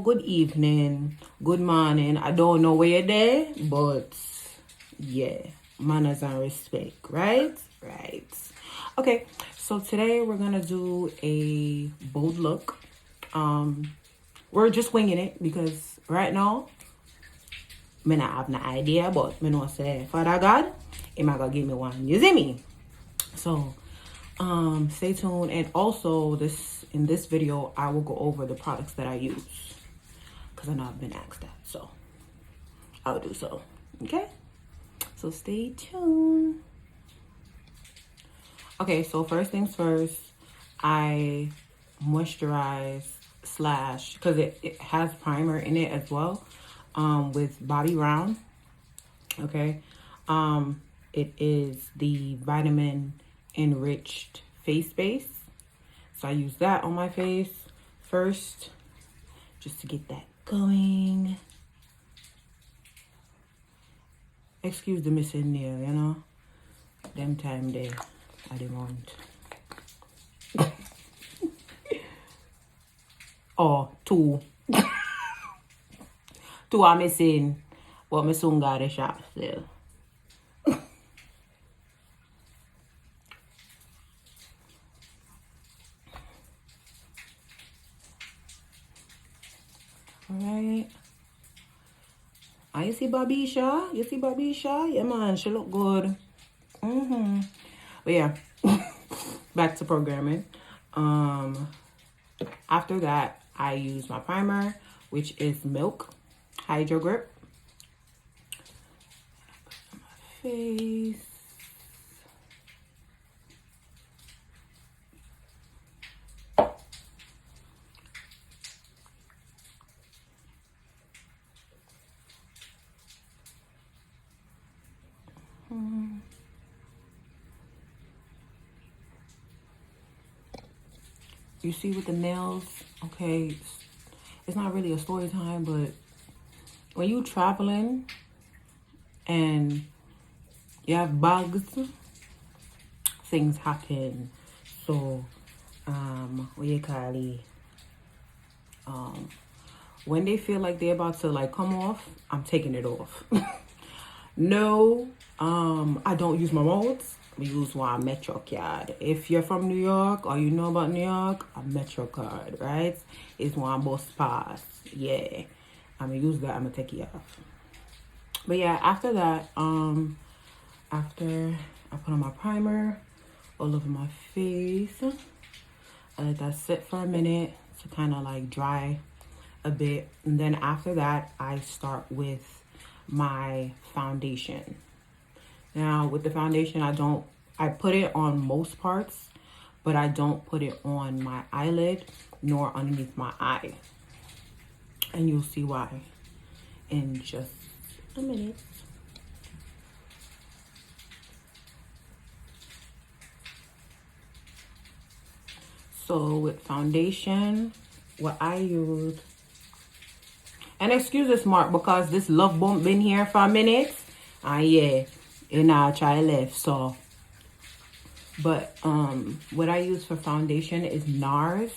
good evening, good morning. I don't know where you're there, but yeah, manners and respect, right? Right. Okay, so today we're gonna do a bold look. We're just winging it because right now, me not have no idea, but me know say, Father God, He might gonna give me one. You see me? So, stay tuned. And also, in this video, I will go over the products that I use because I know I've been asked that, so I'll do so. Okay, so stay tuned. Okay, so first things first, I moisturize slash because it has primer in it as well, with Bobbi Brown. Okay, it is the vitamin enriched face base. So I use that on my face first, just to get that going. Excuse the missing nail, you know. Them time they I didn't want. Oh, two. Two are missing, but my soon got a shop still. Alright. You see Babisha? You see Babisha? Yeah, man, she look good. But yeah, back to programming. After that, I use my primer, which is Milk Hydro Grip. Put on my face. You see with the nails, okay, it's not really a story time, but when you traveling and you have bugs, things happen. So, what you call it? When they feel like they're about to like come off, I'm taking it off. No, I don't use my molds. We use one Metro card. If you're from New York or you know about New York, a Metro card, right? It's one bus pass. Yeah. I'm gonna use that, I'm gonna take it off. But yeah, after that, after I put on my primer all over my face, I let that sit for a minute to kind of like dry a bit. And then after that, I start with my foundation. Now with the foundation, I put it on most parts, but I don't put it on my eyelid nor underneath my eye. And you'll see why in just a minute. So with foundation, what I use, and excuse this mark because this love bump been here for a minute. Yeah, and I try left. So, but what I use for foundation is NARS.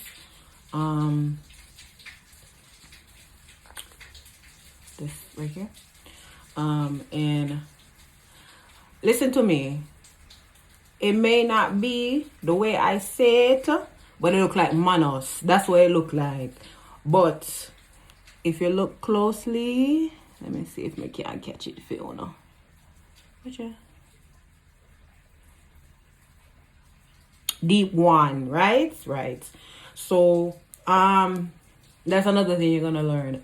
This right here. And listen to me. It may not be the way I say it, but it look like Manos. That's what it look like. But if you look closely, let me see if I can catch it, Fiona. Gotcha. Deep one, right? Right. So, that's another thing you're gonna learn.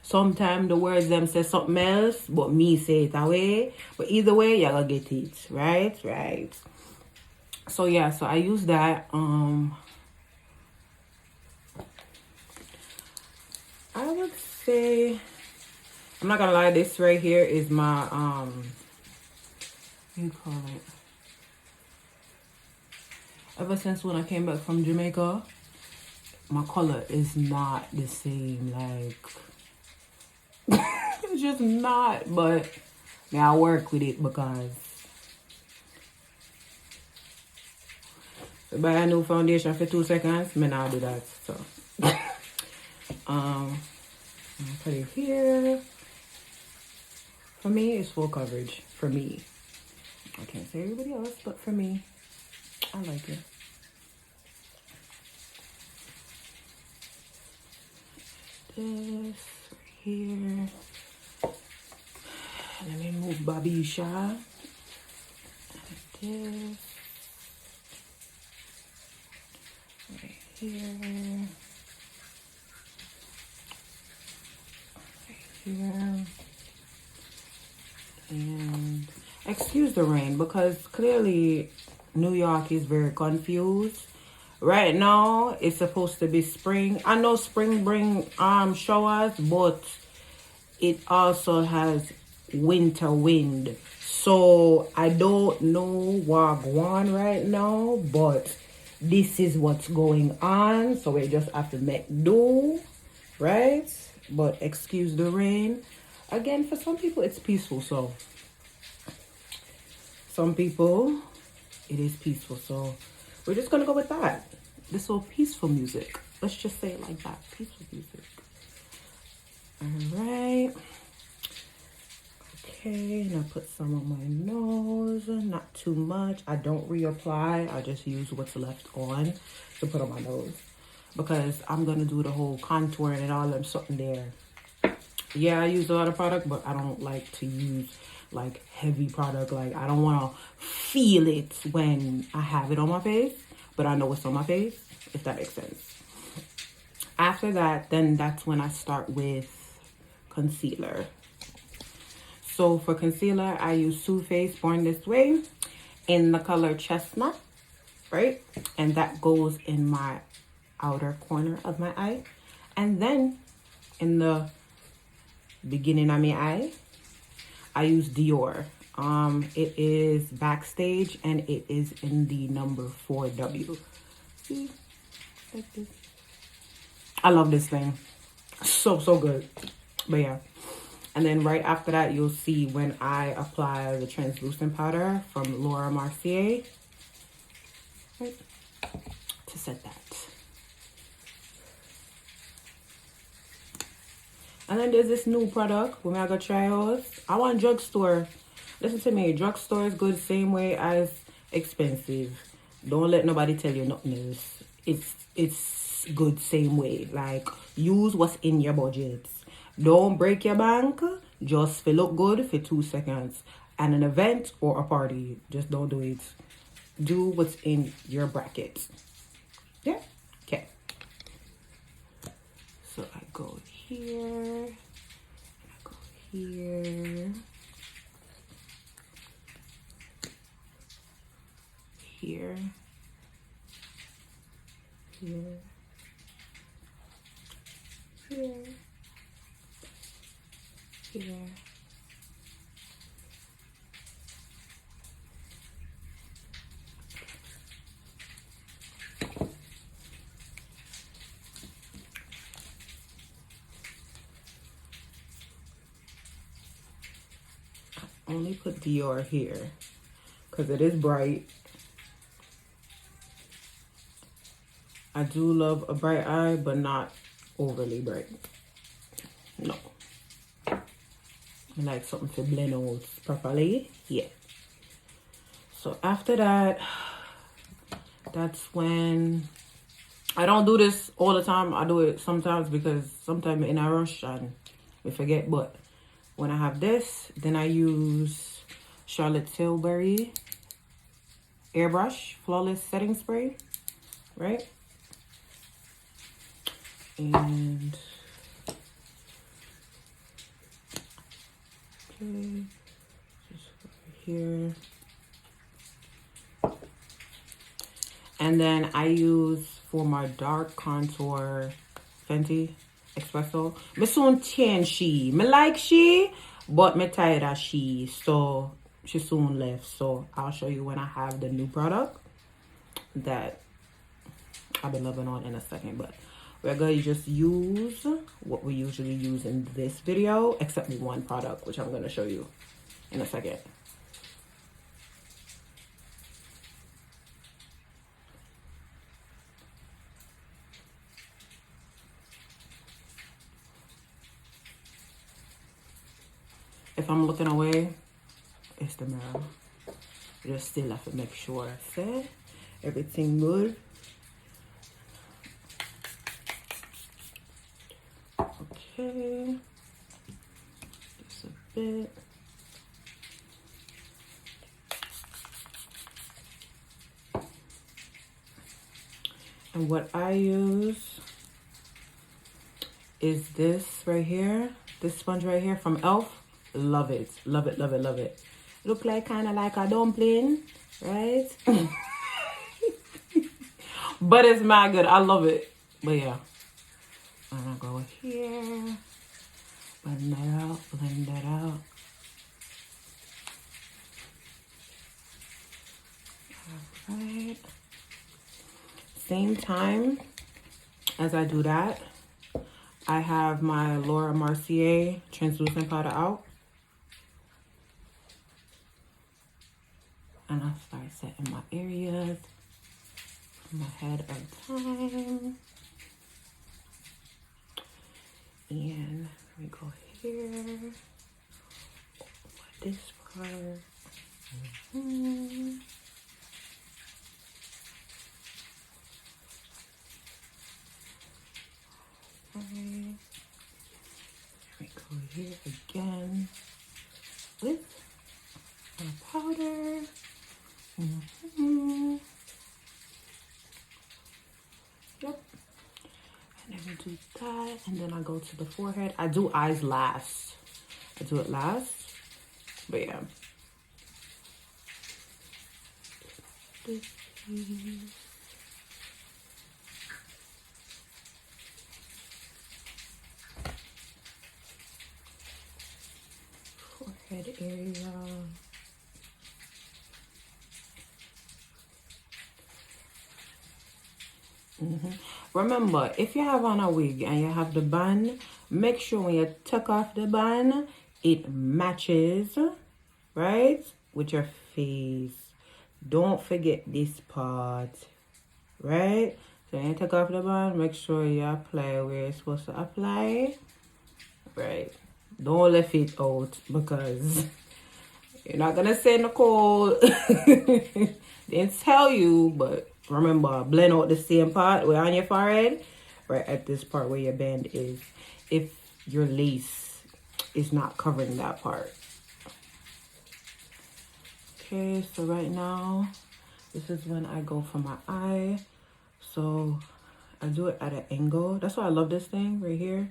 Sometimes the words them say something else, but me say it away. But either way, you're gonna get it, right? Right. So yeah, so I use that. I would say, I'm not gonna lie, this right here is my what do you call it? Ever since when I came back from Jamaica, my color is not the same. Like it's just not. But yeah, I work with it because if I buy a new foundation for 2 seconds, me not do that. So I'll put it here. For me, it's full coverage. For me. I can't say everybody else, but for me, I like it. This here. Let me move Babisha. This. Right here. Here. And excuse the rain because clearly New York is very confused. Right now it's supposed to be spring. I know spring bring showers, but it also has winter wind. So I don't know what going on right now, but this is what's going on. So we just have to make do, right? But excuse the rain. Again, for some people it's peaceful, so some people it is peaceful, so we're just gonna go with that. This little peaceful music, let's just say it like that, peaceful music. All right, okay, and I put some on my nose, not too much. I don't reapply, I just use what's left on to put on my nose because I'm gonna do the whole contouring and all them something there. Yeah, I use a lot of product, but I don't like to use like heavy product. Like I don't want to feel it when I have it on my face, but I know it's on my face, if that makes sense. After that, then that's when I start with concealer. So for concealer, I use Too Faced Born This Way in the color Chestnut, right? And that goes in my outer corner of my eye. And then in the beginning of my eye, I use Dior. It is Backstage and it is in the number 4W. See, like this. I love this thing. So good. But yeah. And then right after that, you'll see when I apply the translucent powder from Laura Mercier, right, to set that. And then there's this new product when I go try out. I want drugstore. Listen to me, drugstore is good same way as expensive. Don't let nobody tell you nothing else. It's good same way. Like use what's in your budget. Don't break your bank. Just feel look good for 2 seconds. At an event or a party, just don't do it. Do what's in your bracket. Yeah? Okay. So I go here, I go here, here, here, here, here. Only put Dior here because it is bright. I do love a bright eye, but not overly bright. No. I like something to blend out properly. Yeah. So after that, that's when I don't do this all the time. I do it sometimes because sometimes in a rush and we forget, but when I have this, then I use Charlotte Tilbury Airbrush Flawless Setting Spray, right? And okay, just over here. And then I use for my dark contour Fenty Espresso. Me soon change she. Me like she, but me tired of she. So she soon left. So I'll show you when I have the new product that I've been loving on in a second. But we're going to just use what we usually use in this video, except one product, which I'm going to show you in a second. if I'm looking away, it's the mirror. Just still have to make sure, see, everything good. Okay, just a bit. And what I use is this right here, this sponge right here from Elf. Love it, love it, love it, love it. Look like kind of like a dumpling, right? But it's mad good. I love it. But yeah, I'm gonna go here, blend that out, blend that out. All right. Same time as I do that, I have my Laura Mercier translucent powder out. And I'll start setting my areas from ahead of time. And we go here. This part. Okay. We go here again with our powder. Yep. And then we do that, and then I go to the forehead. I do eyes last. I do it last, but yeah. This piece. Forehead area. Remember, if you have on a wig and you have the bun, make sure when you take off the bun, it matches, right, with your face. Don't forget this part, right? So when you take off the bun, make sure you apply where you're supposed to apply, right? Don't leave it out because you're not gonna say Nicole didn't tell you, but remember, blend out the same part where on your forehead, right at this part where your band is, if your lace is not covering that part. Okay, so right now, this is when I go for my eye. So I do it at an angle. That's why I love this thing right here.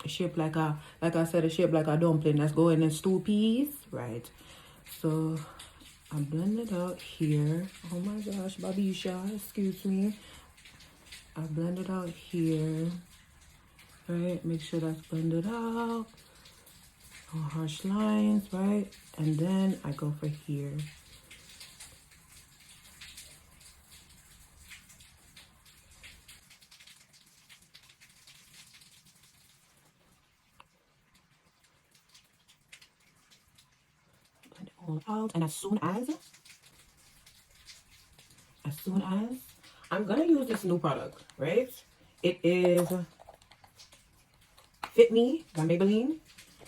Shaped like a, like I said, it's shaped like a dumpling that's going in stew peas, right? So I blend it out here. Oh my gosh, Babisha, excuse me. I blend it out here, right? Make sure that's blended out. No harsh lines, right? And then I go for here. Blend it all out, and as soon as I'm gonna use this new product, right? It is Fit Me by Maybelline.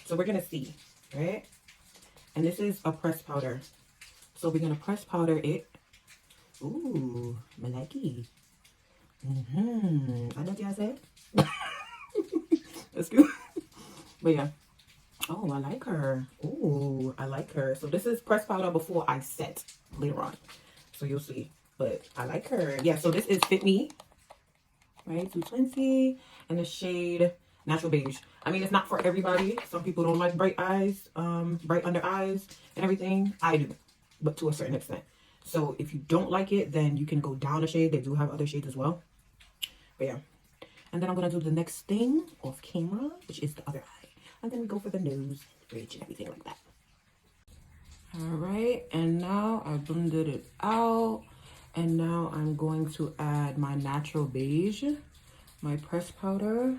So we're gonna see, right? And this is a pressed powder. So we're gonna press powder it. Ooh, I like it. I know what y'all said. That's good. But yeah. Oh, I like her. Ooh, I like her. So this is pressed powder before I set later on. So you'll see. But I like her. Yeah, so this is Fit Me. Right, 220. And the shade Natural Beige. I mean, it's not for everybody. Some people don't like bright eyes, bright under eyes and everything. I do, but to a certain extent. So if you don't like it, then you can go down a shade. They do have other shades as well. But yeah. And then I'm going to do the next thing off camera, which is the other eye. And then we go for the nose, bridge, and everything like that. All right. And now I blended it out. And now I'm going to add my Natural Beige, my pressed powder.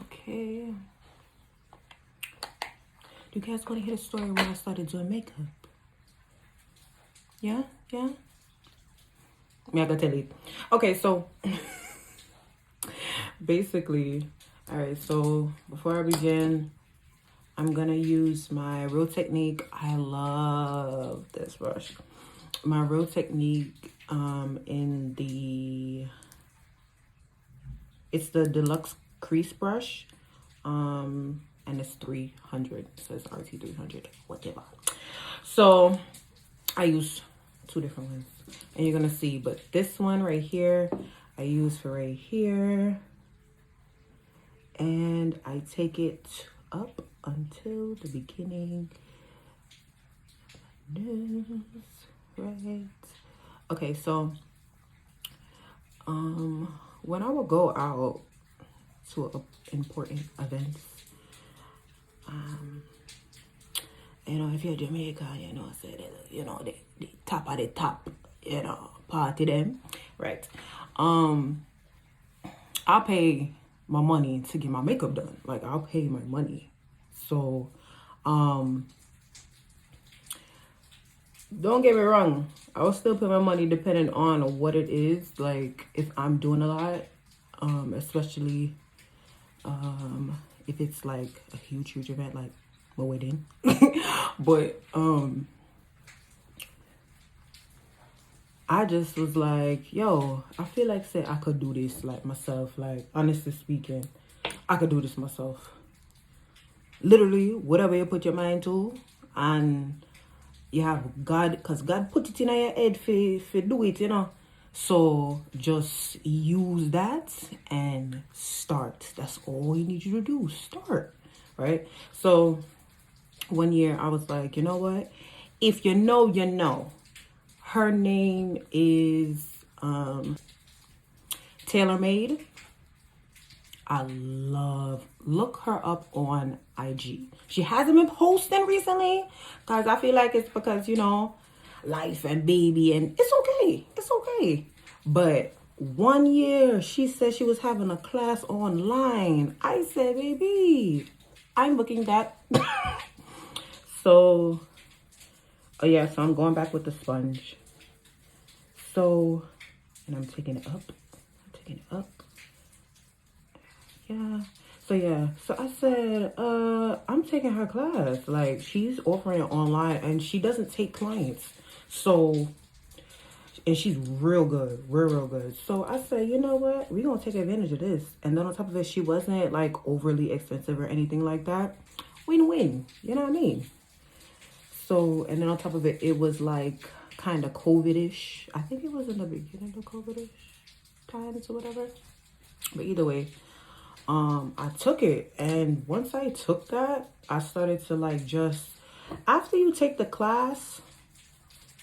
Okay. you guys want to hear the story when I started doing makeup? Yeah? Yeah? Me, I gotta tell you. Okay, so basically, all right, so before I begin, I'm gonna use my Real Technique. I love this brush. My Real Technique it's the deluxe crease brush, and it's 300. It says RT 300, whatever. So I use two different ones, and you're gonna see. But this one right here, I use for right here, and I take it up until the beginning. Right. Okay, so when I would go out to important events, you know, if you're Jamaican, you know, say the, you know, the top of the top, you know, party them, right? I'll pay my money to get my makeup done. Like, I'll pay my money. So, don't get me wrong, I will still pay my money depending on what it is. Like, if I'm doing a lot, especially if it's like a huge event, like my wedding. But I just was like, yo, I feel like say I could do this like myself. Like, honestly speaking, I could do this myself. Literally, whatever you put your mind to, and you have God, because God put it in your head for do it, you know. So just use that and start. That's all you need you to do. Start, right? So one year I was like, you know what? If you know, you know. Her name is Tailor Made. Look her up on IG. She hasn't been posting recently, guys. I feel like it's because, you know, life and baby, and it's okay. But one year she said she was having a class online. I said, baby, I'm looking that. So, oh yeah, so I'm going back with the sponge. So, and I'm taking it up. Yeah. So yeah, so I said, I'm taking her class. Like, she's offering it online, and she doesn't take clients. So, and she's real good, real good. So I said, you know what? We're going to take advantage of this. And then on top of it, she wasn't like overly expensive or anything like that. Win-win. You know what I mean? So, and then on top of it, it was like kind of COVID-ish. I think it was in the beginning of COVID-ish times or whatever. But either way, I took it. And once I took that, I started to like just, after you take the class,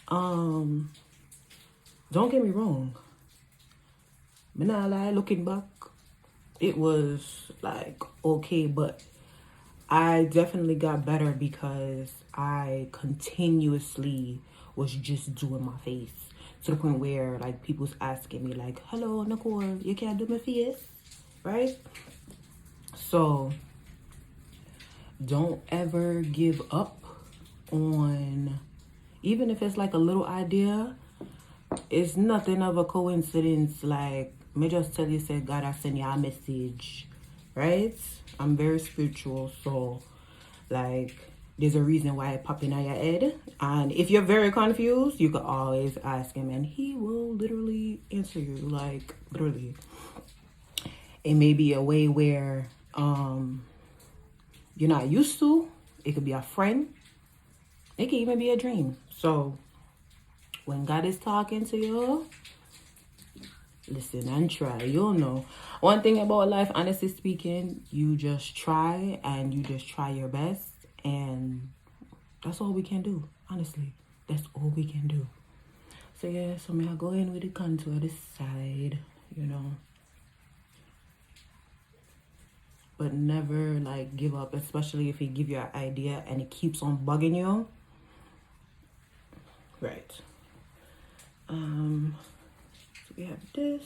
don't get me wrong. I'm not lie, looking back, it was like okay, but I definitely got better because I continuously was just doing my face to the point where like people's asking me like, hello Nicole, you can't do my face, right? So don't ever give up on, even if it's like a little idea, it's nothing of a coincidence. Like, me just tell you, say God I send you a message, right? I'm very spiritual, so like there's a reason why it pop in your head. And if you're very confused, you can always ask him, and he will literally answer you. Like, literally. It may be a way where you're not used to. It could be a friend. It could even be a dream. So when God is talking to you, listen and try. You'll know. One thing about life, honestly speaking, you just try and you just try your best. And that's all we can do. Honestly, that's all we can do. So yeah, so I'll go in with the contour this side, you know. But never like give up, especially if he give you an idea and it keeps on bugging you. Right. So we have this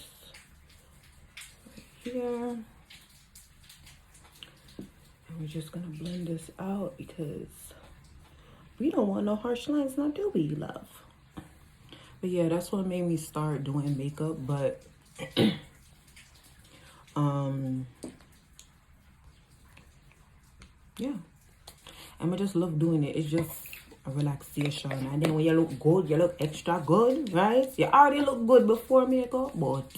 right here. And we're just gonna blend this out because we don't want no harsh lines, now do we, love? But yeah, that's what made me start doing makeup. But yeah, and I just love doing it. It's just a relaxation, and then when you look good, you look extra good, right? You already look good before makeup, but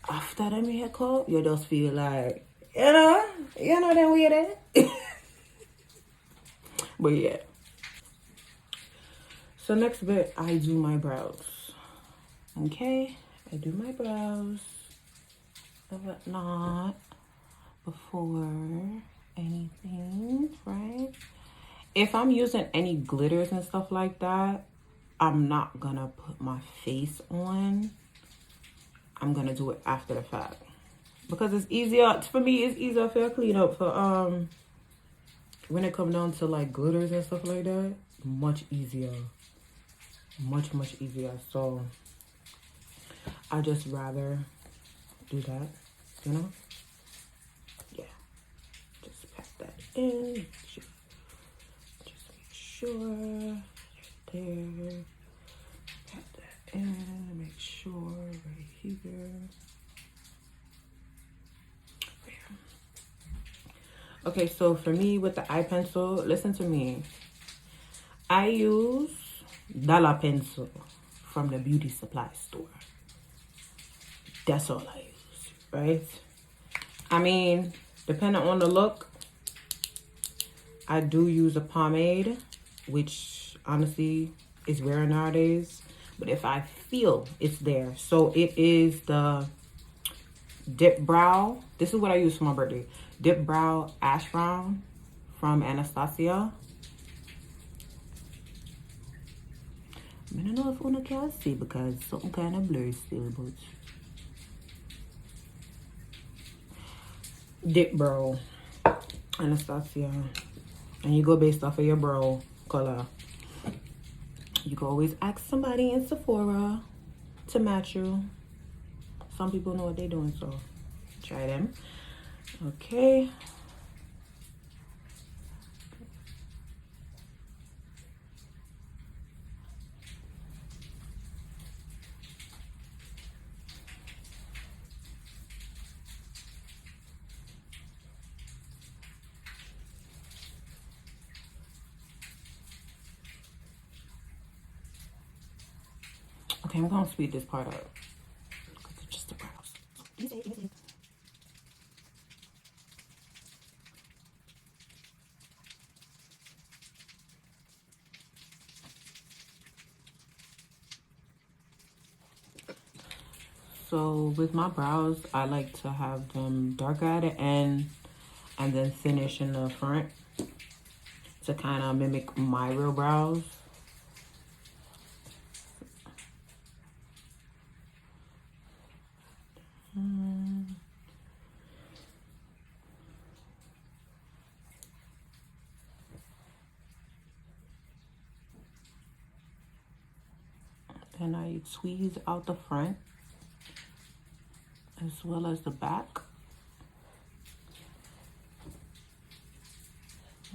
after the makeup, you just feel like, you know that way there. But yeah. So next bit, I do my brows. Okay, I do my brows and whatnot before anything, right? If I'm using any glitters and stuff like that, I'm not gonna put my face on. I'm gonna do it after the fact because it's easier for me. It's easier for clean up for when it comes down to like glitters and stuff like that. Much easier, much easier. So I just rather do that, you know. Yeah, just pat that in. Just make sure there. Pat that in. Make sure right here. Okay, so for me with the eye pencil, listen to me. I use dollar pencil from the beauty supply store. That's all I use, right? I mean, depending on the look, I do use a pomade, which honestly is rare nowadays. But if I feel it's there, so it is the Dip Brow. This is what I use for my birthday. Dip Brow Ash Brown from Anastasia. I don't know if one can see because something kind of blurry still, but Dip Brow Anastasia. And you go based off of your brow color. You can always ask somebody in Sephora to match you. Some people know what they're doing, so try them. Okay. Okay, I'm gonna speed this part up. It's just the brows. So with my brows, I like to have them darker at the end and then finish in the front to kind of mimic my real brows. Then I squeeze out the front as well as the back.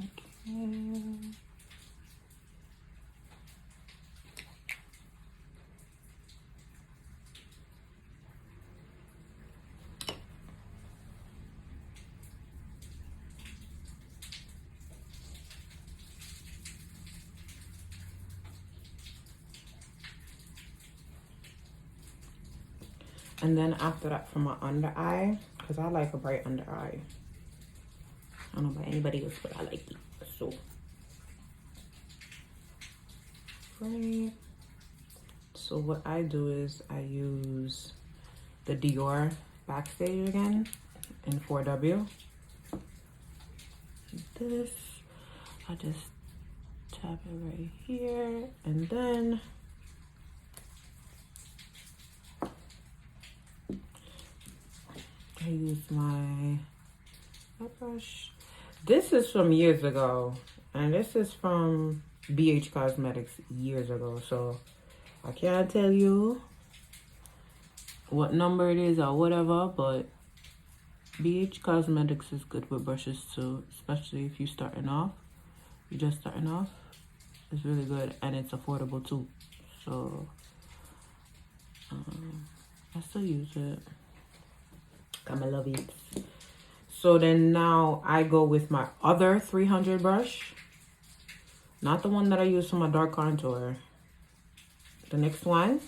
Okay. And then after that, for my under eye, because I like a bright under eye. I don't know about anybody else, but I like it. So, right. So what I do is I use the Dior Backstage again in 4W. This, I just tap it right here, and then I use my brush. This is from years ago, and this is from BH Cosmetics years ago, so I can't tell you what number it is or whatever, but BH Cosmetics is good with brushes too, especially if you're starting off. You're just starting off. It's really good and it's affordable too. So I still use it. I love it. So then now I go with my other 300 brush. Not the one that I use for my dark contour. The next one,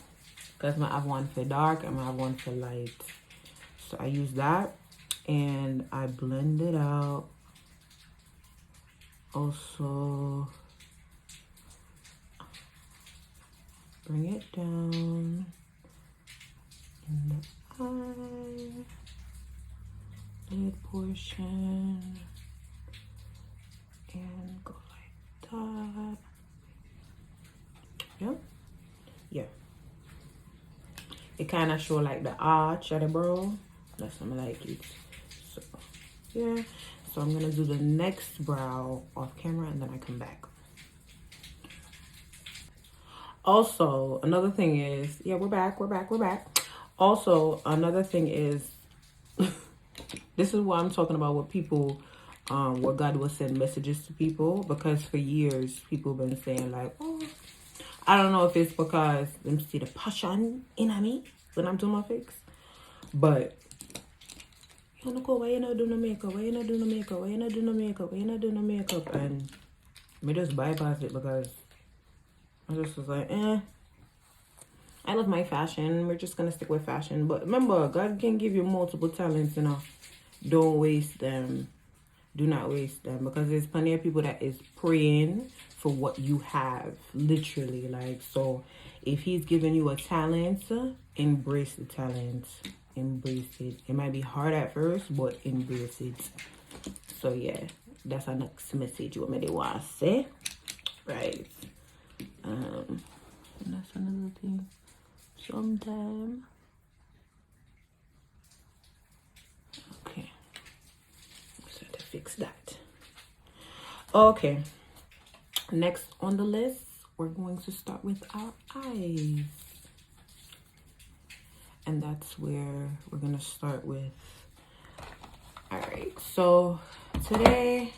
because I have one for dark and I have one for light. So I use that and I blend it out. Also bring it down in the eye, lid portion, and go like that. Yep. Yeah. It kind of show like the arch of the brow. That's something like it. So yeah. So I'm gonna do the next brow off camera and then I come back. Also, another thing is, yeah, we're back. Also, another thing is, this is what I'm talking about with people, where God will send messages to people, because for years people been saying like, oh, I don't know if it's because them see the passion in me when I'm doing my face, but you know, why you not do no makeup? Why you not do no makeup? Why you not do no makeup? Why you not do no makeup? And me just bypass it because I just was like, I love my fashion. We're just gonna stick with fashion. But remember, God can give you multiple talents, you know. Don't waste them. Do not waste them, because there's plenty of people that is praying for what you have, literally. Like, so if he's giving you a talent, embrace the talent. Embrace it. It might be hard at first, but embrace it. So yeah, that's our next message you want me to want to say, right? And that's another thing. Sometime. Okay. So to fix that. Okay. Next on the list, we're going to start with our eyes. And that's where we're gonna start with. All right. So today,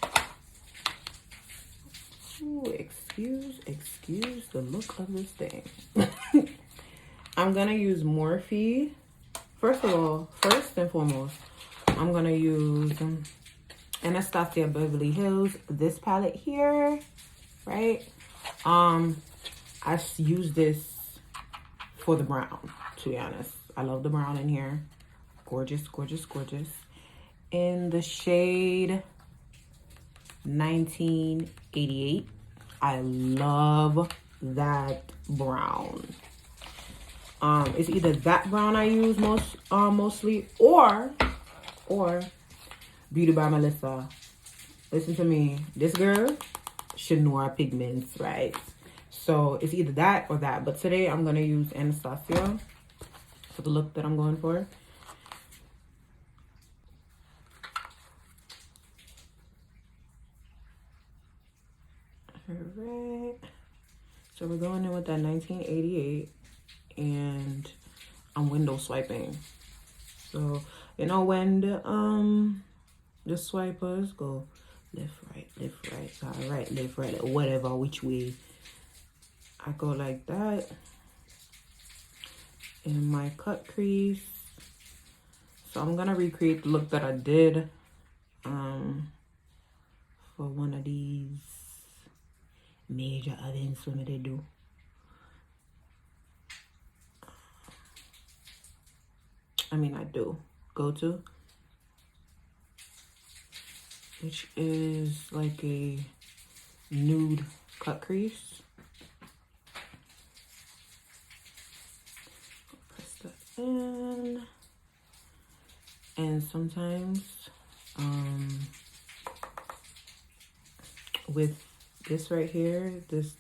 excuse the look of this thing. I'm gonna use Morphe. First and foremost, I'm gonna use Anastasia Beverly Hills, this palette here, right? I use this for the brown, to be honest. I love the brown in here. Gorgeous, gorgeous, gorgeous. In the shade 1988. I love that brown. It's either that brown I use mostly, or Beauty by Melissa. Listen to me. This girl should know our pigments, right? So it's either that or that. But today I'm gonna use Anastasia for the look that I'm going for. Alright. So we're going in with that 1988, and I'm window swiping. So you know when the swipers go left, right, all right, left, right, whatever, which way. I go like that in my cut crease. So I'm gonna recreate the look that I did for one of these major events when they do. I mean, I do go to, which is like a nude cut crease. Press that in. And sometimes with this right here, this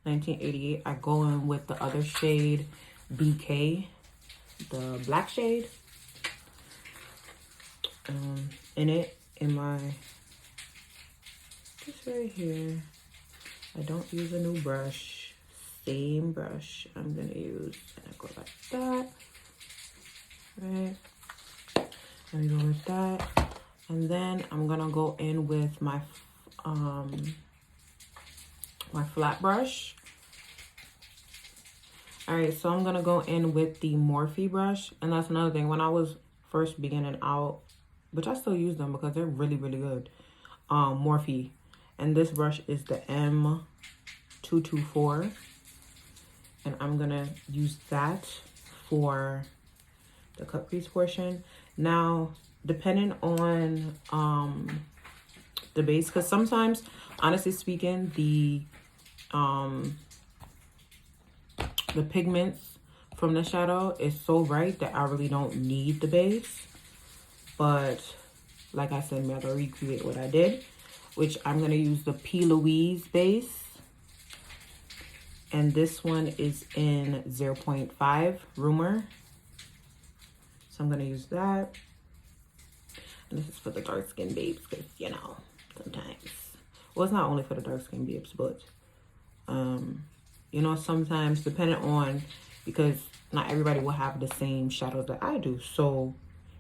1988, I go in with the other shade, BK, the black shade. In my, this right here, I don't use a new brush, same brush I'm gonna use, and I go like that, right? Let me go with that. And then I'm gonna go in with my my flat brush. All right, so I'm gonna go in with the Morphe brush. And that's another thing, when I was first beginning out, which I still use them because they're really, really good, Morphe. And this brush is the M224. And I'm gonna use that for the cut crease portion. Now, depending on the base, because sometimes, honestly speaking, the pigments from the shadow is so bright that I really don't need the base. But like I said, I'm gonna recreate what I did, which I'm gonna use the P. Louise base. And this one is in 0.5 Rumor. So I'm gonna use that. And this is for the dark skin babes, because you know, sometimes. Well, it's not only for the dark skin babes, but you know, sometimes depending on, because not everybody will have the same shadows that I do. So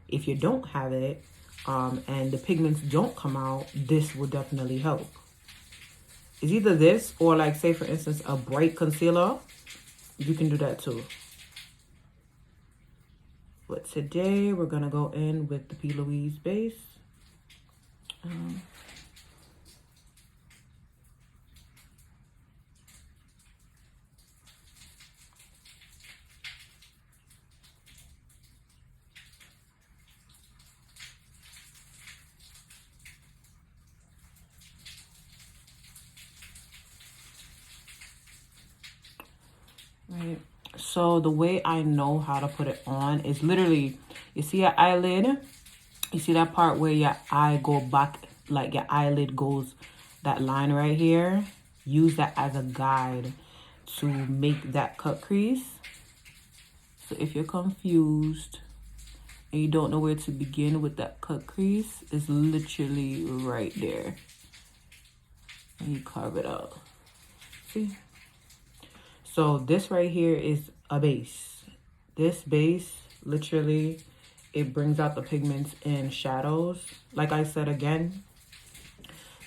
if you don't have it, and the pigments don't come out, this will definitely help. It's either this or, like, say for instance, a bright concealer. You can do that too. But today we're gonna go in with the P. Louise base. Right. So the way I know how to put it on is literally, you see your eyelid, you see that part where your eye go back, like your eyelid goes, that line right here. Use that as a guide to make that cut crease. So if you're confused and you don't know where to begin with that cut crease, it's literally right there. And you carve it out. See? So this right here is a base. This base, literally, it brings out the pigments in shadows. Like I said again,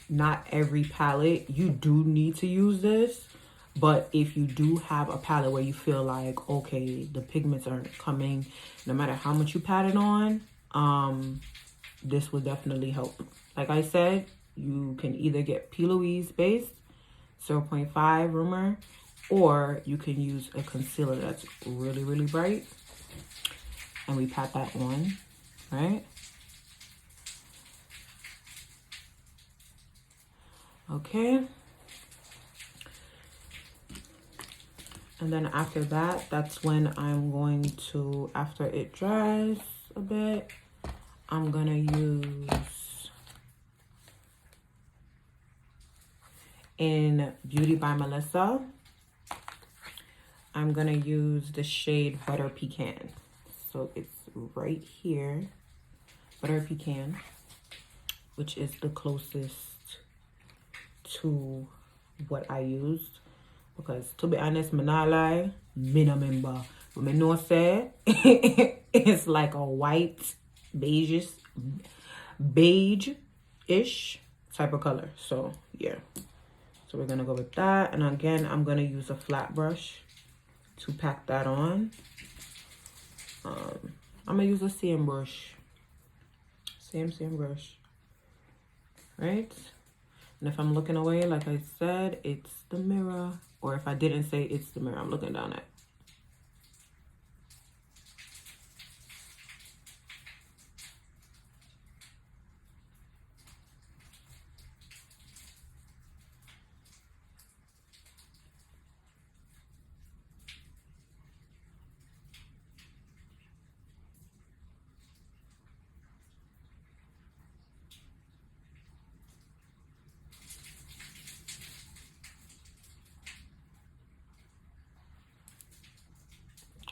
not every palette you do need to use this. But if you do have a palette where you feel like, okay, the pigments aren't coming, no matter how much you pat it on, this will definitely help. Like I said, you can either get P. Louise base, 0.5 Rumor, or you can use a concealer that's really, really bright. And we pat that on, right? Okay. And then after that, that's when I'm going to, after it dries a bit, I'm gonna use, in Beauty by Melissa, I'm gonna use the shade Butter Pecan. So it's right here, Butter Pecan, which is the closest to what I used. Because to be honest, me not lie, me no remember. But me know say it's like a white, beige-ish type of color. So yeah. So we're gonna go with that. And again, I'm gonna use a flat brush to pack that on. I'm gonna use a same brush. Same brush. Right? And if I'm looking away, like I said, it's the mirror. Or if I didn't say it's the mirror, I'm looking down at.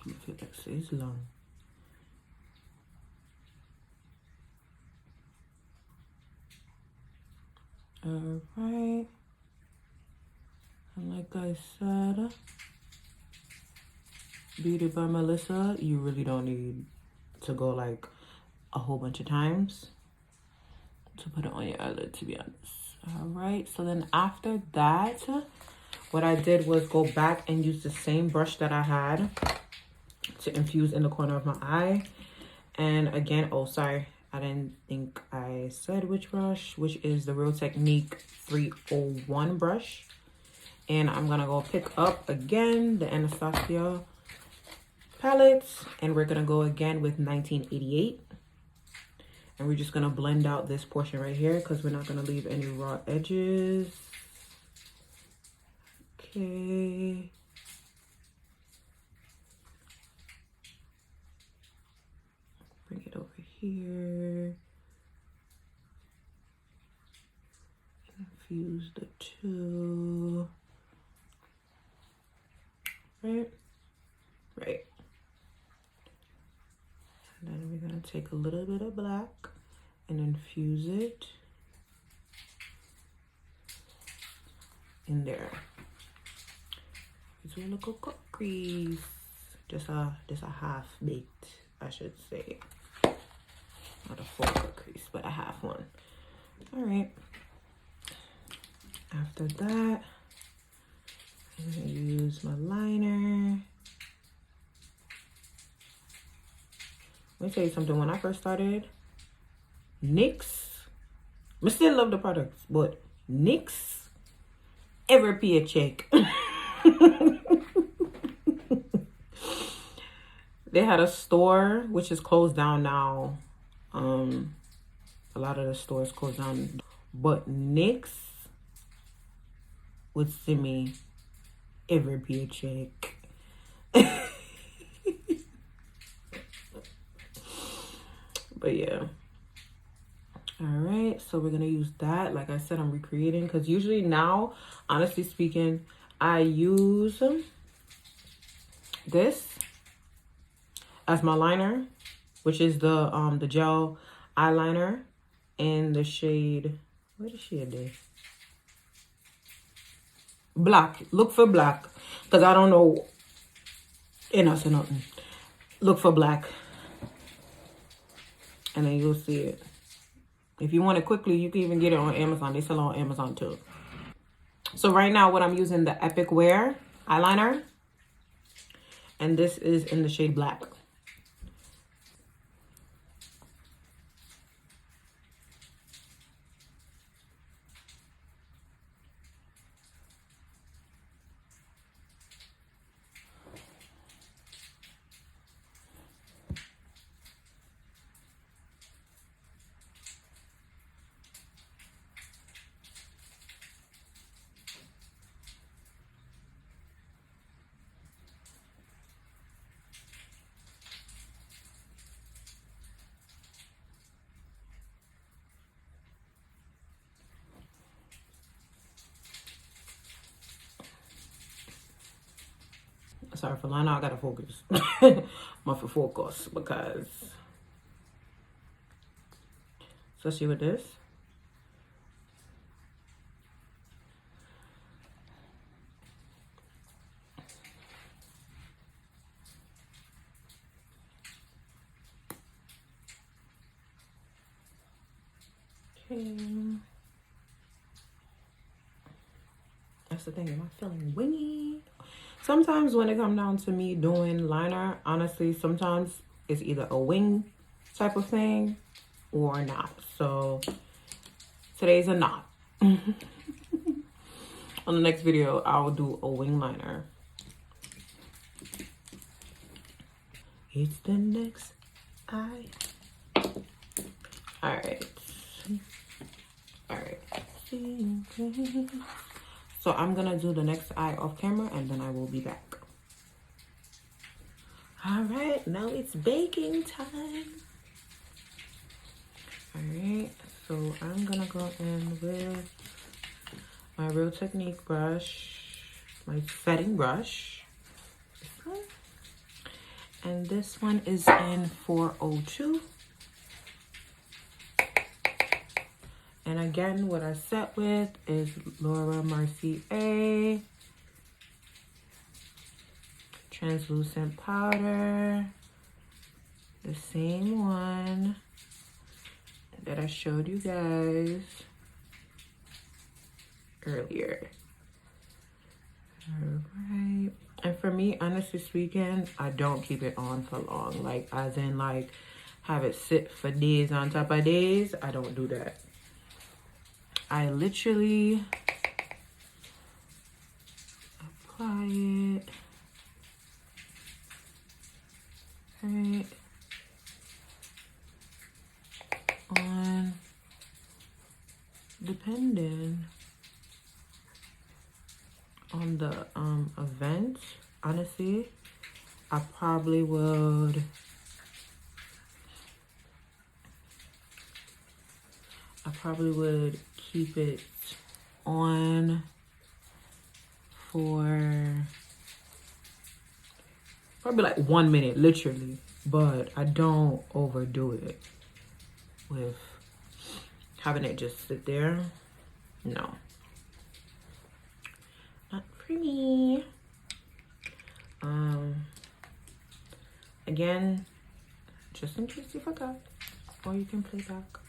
I feel like it's long. All right. And like I said, Beauty by Melissa, you really don't need to go like a whole bunch of times to put it on your eyelid, to be honest. All right, so then after that, what I did was go back and use the same brush that I had to infuse in the corner of my eye. And again, oh, sorry, I didn't think I said which brush, which is the Real Technique 301 brush. And I'm gonna go pick up again the Anastasia palette, and we're gonna go again with 1988. And we're just gonna blend out this portion right here because we're not gonna leave any raw edges. Okay. Bring it over here. Infuse the two. Right? Right. And then we're gonna take a little bit of black and infuse it in there. It's a little cut crease. Just a half baked, I should say. Not a full cut crease, but a half one. All right. After that, I'm gonna use my liner. Let me tell you something. When I first started, NYX, I still love the products, but NYX, every paycheck. They had a store which is closed down now. A lot of the stores closed down, but NYX would send me every paycheck. But yeah. All right, so we're gonna use that. Like I said, I'm recreating because usually now, honestly speaking, I use this as my liner, which is the gel eyeliner in the shade, what is shade there? Black. Look for black because I don't know enough or nothing. Look for black and then you'll see it. If you want it quickly, you can even get it on Amazon. They sell it on Amazon too. So right now what I'm using, the Epic Wear eyeliner, and this is in the shade black. Sorry for lying, I gotta focus. I'm for focus because, especially with this. Okay. That's the thing, am I feeling wingy? Sometimes when it comes down to me doing liner, honestly, sometimes it's either a wing type of thing or not. So today's a not. On the next video, I'll do a wing liner. It's the next eye. All right. All right. So I'm gonna do the next eye off camera and then I will be back. All right, now it's baking time. All right, so I'm gonna go in with my Real Technique brush, my setting brush. And this one is in 402. And again, what I set with is Laura Mercier translucent powder. the same one that I showed you guys earlier. All right. And for me, honestly speaking, I don't keep it on for long. Like, as in, like, have it sit for days on top of days. I don't do that. I literally apply it. Right. On, depending on the event, honestly, I probably would keep it on for probably like 1 minute, literally, but I don't overdo it with having it just sit there. No, not for me. Again, just in case you forgot, or you can play back.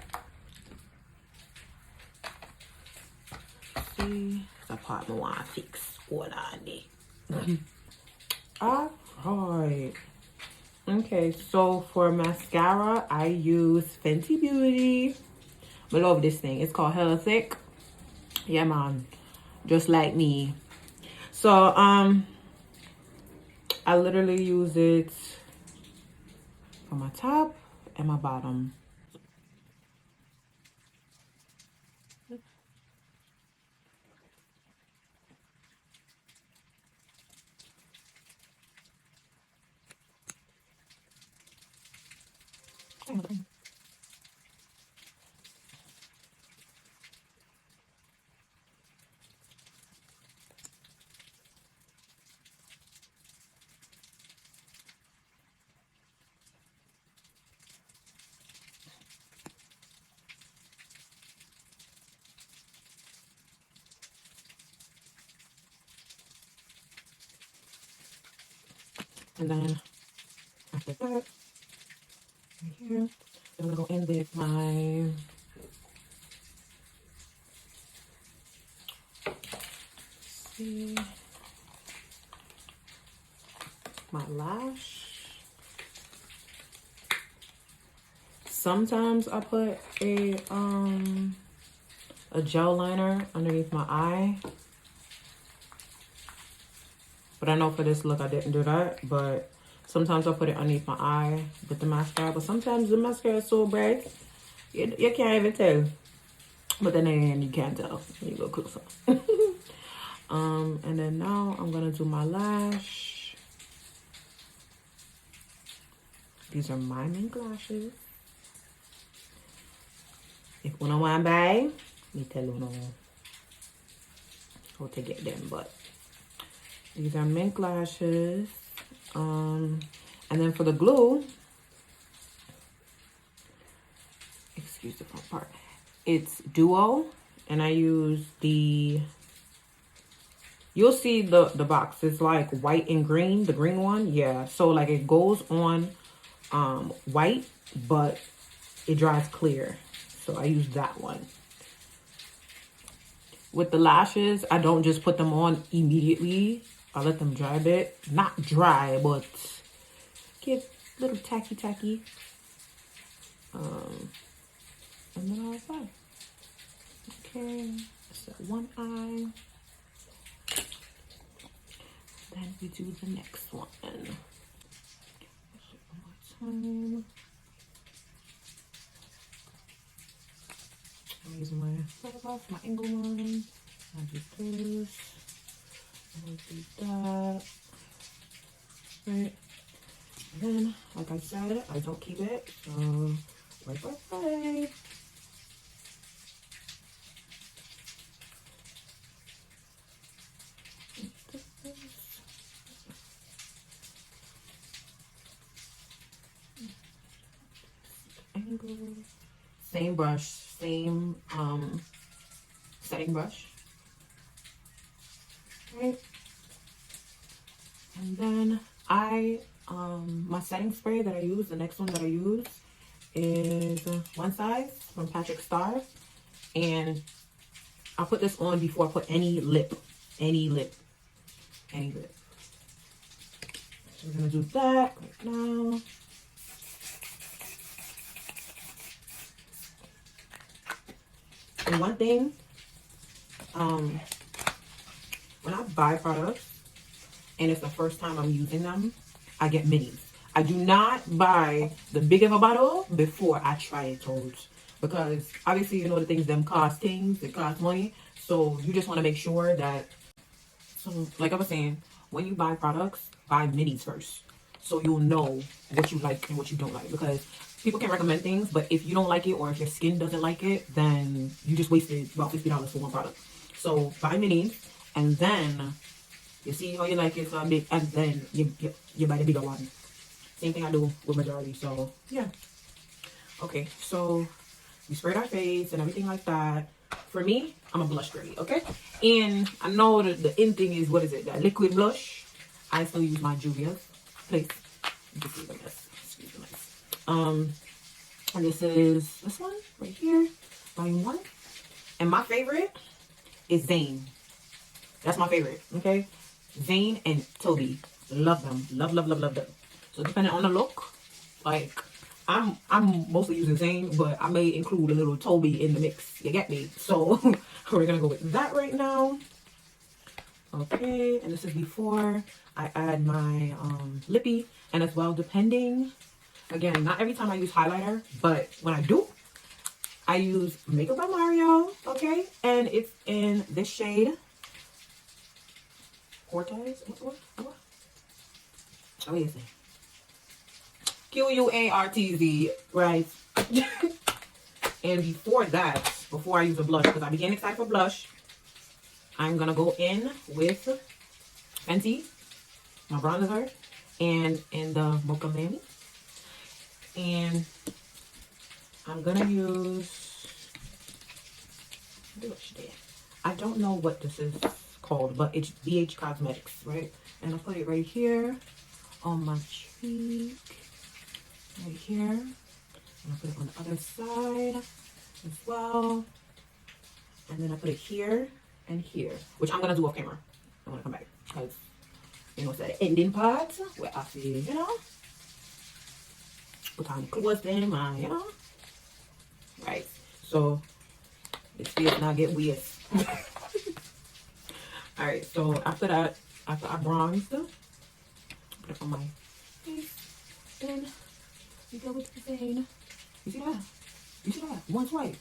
See, the part I want to fix. Hold on there. All right. Okay, so for mascara, I use Fenty Beauty. I love this thing. It's called Hella Thick. Yeah, man. Just like me. So, I literally use it on my top and my bottom. And then after that, right here, I'm gonna go in with my my lash. Sometimes I put a gel liner underneath my eye. But I know for this look I didn't do that. But sometimes I put it underneath my eye with the mascara. But sometimes the mascara is so bright, you can't even tell. But then again, you can't tell when you go closer. And then now I'm gonna do my lash. These are my mink lashes. If you want to buy, me tell you how to get them. But these are mink lashes. And then for the glue, excuse the front part, it's Duo, and I use the, you'll see the box, it's like white and green, the green one. Yeah, so like it goes on white, but it dries clear, so I use that one. With the lashes, I don't just put them on immediately. I let them dry a bit. Not dry, but get a little tacky. And then I'll apply. Okay, so one eye. Then we do the next one. One more time. I'm using my Photoshop, my angle one. I'll do this. I'll do that. Right. And then, like I said, I don't keep it. So, right. Angle. Same brush, same setting brush. Right. And then My setting spray that I use, the next one that I use is One Size from Patrick Starr. And I'll put this on before I put any lip. Any lip. Any lip. So we're going to do that right now. And one thing, when I buy products and it's the first time I'm using them, I get minis. I do not buy the big of a bottle before I try it out, because obviously you know the things them cost things, it costs money. So you just want to make sure that, so like I was saying, when you buy products, buy minis first. So you'll know what you like and what you don't like, because people can recommend things, but if you don't like it or if your skin doesn't like it, then you just wasted about $50 for one product. So buy minis, and then you see how you like it, so big, and then you buy the bigger one. Same thing I do with majority. So yeah. Okay, so we sprayed our face and everything like that. For me, I'm a blush girly, okay? And I know that the in thing is, what is it? That liquid blush. I still use my Juvia's. Please, excuse me, excuse me. And this is this one right here, volume 1. And my favorite is Zane. That's my favorite, okay? Zane and Toby. Love them. Love, love, love, love them. So depending on the look, like I'm mostly using Zane, but I may include a little Toby in the mix. You get me? So we're gonna go with that right now. Okay, and this is before I add my lippy, and as well, depending, again, not every time I use highlighter, but when I do, I use Makeup by Mario, okay? And it's in this shade, Cortez, what? Oh, yes. Quartz, right? And before that, before I use a blush, because I began excited for blush, I'm gonna go in with Fenty, my bronzer, and in the Nikkicamii, and I'm gonna use, I don't know what this is called, but it's BH Cosmetics, right? And I'll put it right here on my cheek, right here, and I'll put it on the other side as well, and then I put it here and here, which I'm gonna do off camera. I'm gonna come back, because you know it's the ending part where I feel, you know, put on clothes in my, you know, right? So it still not get weird. All right, so after that, after I bronzed, put it on my face, then we go with the Zane. You see that? You see that? One swipe.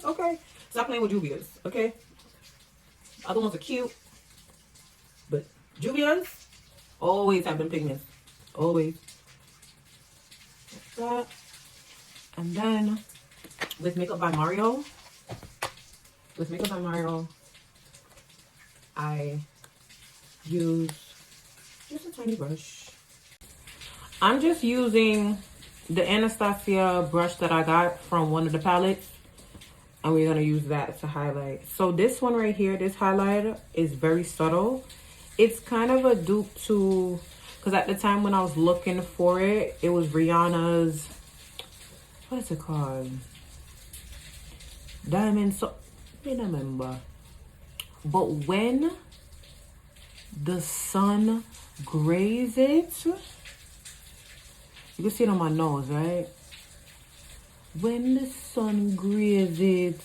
Okay. Stop playing with Juvia's, okay? Other ones are cute, but Juvia's always have them pigments. Always. Like that. And then with Makeup by Mario, I use just a tiny brush. I'm just using the Anastasia brush that I got from one of the palettes, and we're gonna use that to highlight. So this one right here, this highlighter is very subtle. It's kind of a dupe to, because at the time when I was looking for it, it was Rihanna's, what is it called? Diamond, so I don't remember. But when the sun grays it, you can see it on my nose, right? When the sun grays it,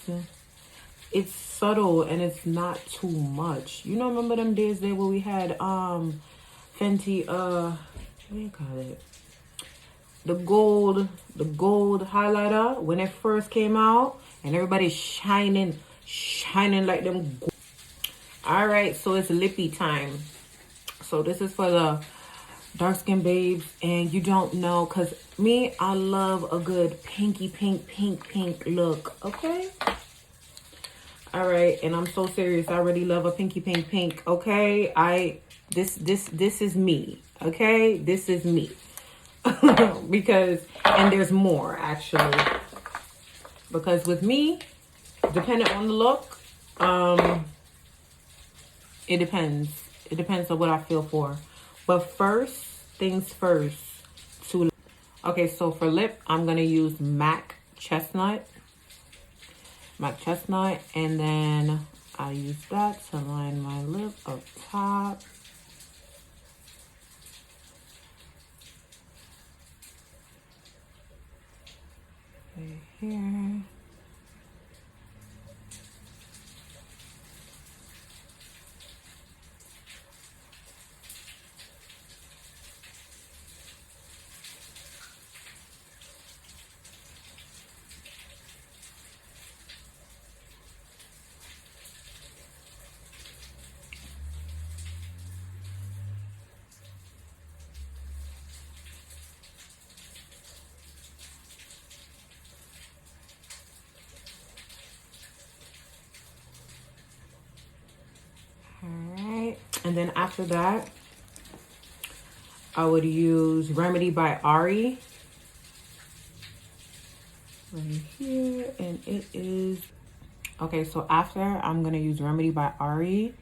it's subtle and it's not too much. You know, remember them days there where we had Fenty, what do you call it? The gold highlighter when it first came out, and everybody's shining like them. All right, so it's lippy time. So this is for the dark skin babes, and you don't know, because me, I love a good pinky pink look, okay? All right, and I'm so serious. I already love a pinky pink, okay? This is me, okay? This is me. Because, and there's more actually, because with me, depending on the look, it depends on what I feel for. But first, things first. Okay, so for lip, I'm going to use MAC Chestnut. And then I'll use that to line my lip up top. Right here. Alright, and then after that, I would use Remedy by Ari. Right here, and it is... Okay, so after, I'm going to use Remedy by Ari.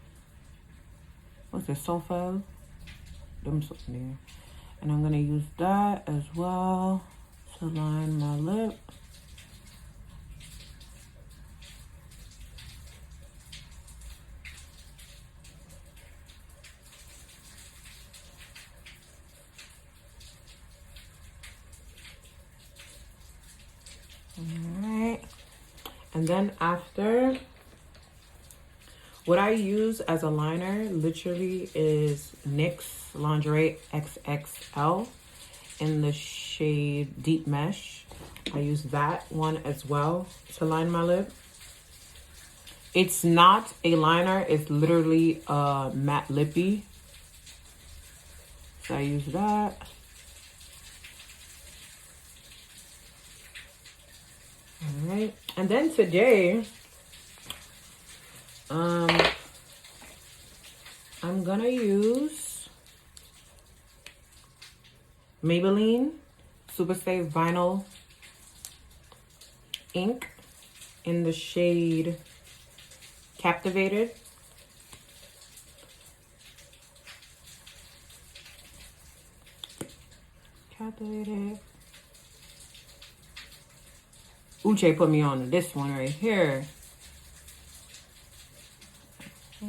What's this, Sofa? Them something there. And I'm going to use that as well to line my lip. Alright, and then after, what I use as a liner literally is NYX Lingerie XXL in the shade Deep Mesh. I use that one as well to line my lip. It's not a liner, it's literally a matte lippy. So I use that. All right, and then today, I'm gonna use Maybelline Super Stay Vinyl Ink in the shade Captivated. Uche put me on this one right here. All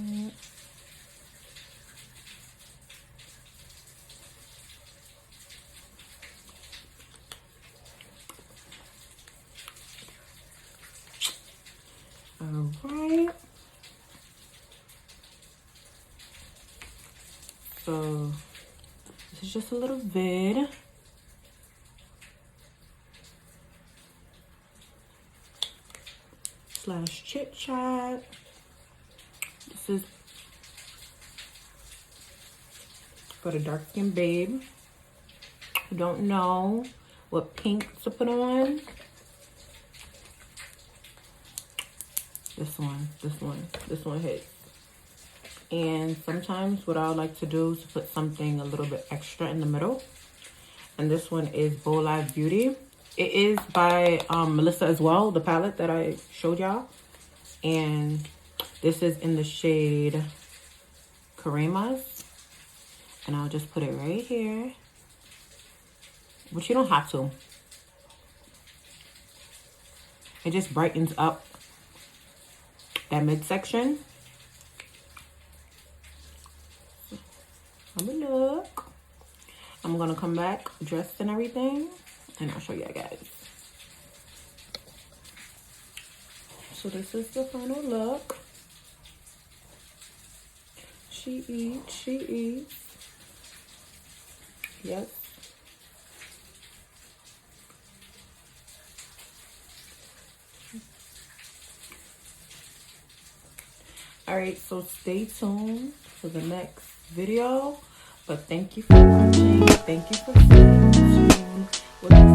right. So this is just a little vid. Slash chit chat. This is for the dark skinned babe who don't know what pink to put on. This one hits. And sometimes what I would like to do is put something a little bit extra in the middle. And this one is Bow Live Beauty. It is by Melissa as well, the palette that I showed y'all. And this is in the shade Cremas. And I'll just put it right here. But you don't have to. It just brightens up that midsection. Have a look. I'm gonna come back dressed and everything, and I'll show you guys. So this is the final look. She eats. Yep. All right, so stay tuned for the next video. But thank you for watching. Thank you for staying tuned with